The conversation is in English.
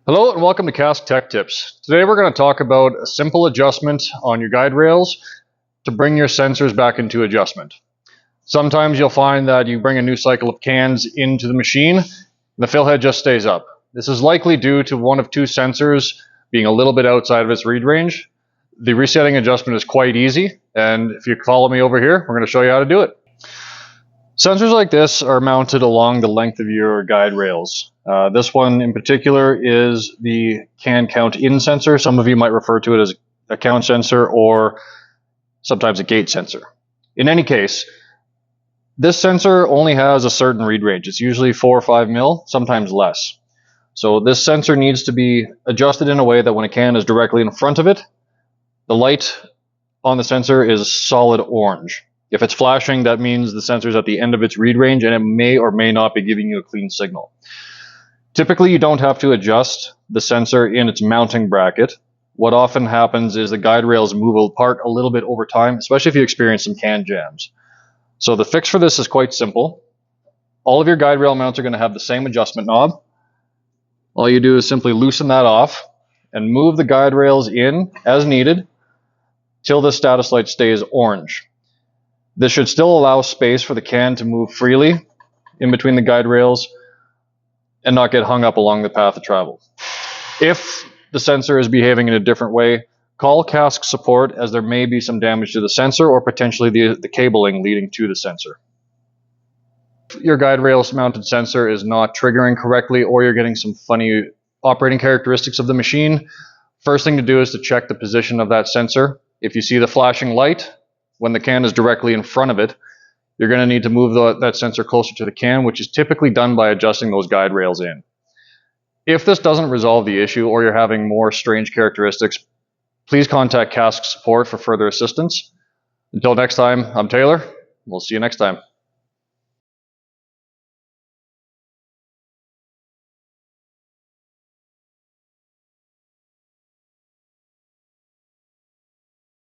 Hello and welcome to Cask Tech Tips. Today we're going to talk about a simple adjustment on your guide rails to bring your sensors back into adjustment. Sometimes you'll find that you bring a new cycle of cans into the machine and the fill head just stays up. This is likely due to one of two sensors being a little bit outside of its read range. The resetting adjustment is quite easy, and if you follow me over here, we're going to show you how to do it. Sensors like this are mounted along the length of your guide rails. This one in particular is the can count in sensor. Some of you might refer to it as a count sensor or sometimes a gate sensor. In any case, this sensor only has a certain read range. It's usually 4 or 5 mil, sometimes less. So this sensor needs to be adjusted in a way that when a can is directly in front of it, the light on the sensor is solid orange. If it's flashing, that means the sensor is at the end of its read range and it may or may not be giving you a clean signal. Typically, you don't have to adjust the sensor in its mounting bracket. What often happens is the guide rails move apart a little bit over time, especially if you experience some can jams. So the fix for this is quite simple. All of your guide rail mounts are going to have the same adjustment knob. All you do is simply loosen that off and move the guide rails in as needed till the status light stays orange. This should still allow space for the can to move freely in between the guide rails and not get hung up along the path of travel. If the sensor is behaving in a different way, call cask support, as there may be some damage to the sensor or potentially the cabling leading to the sensor. If your guide rails mounted sensor is not triggering correctly or you're getting some funny operating characteristics of the machine, first thing to do is to check the position of that sensor. If you see the flashing light when the can is directly in front of it, you're going to need to move that sensor closer to the can, which is typically done by adjusting those guide rails in. If this doesn't resolve the issue or you're having more strange characteristics, please contact cask support for further assistance. Until next time, I'm Taylor. We'll see you next time.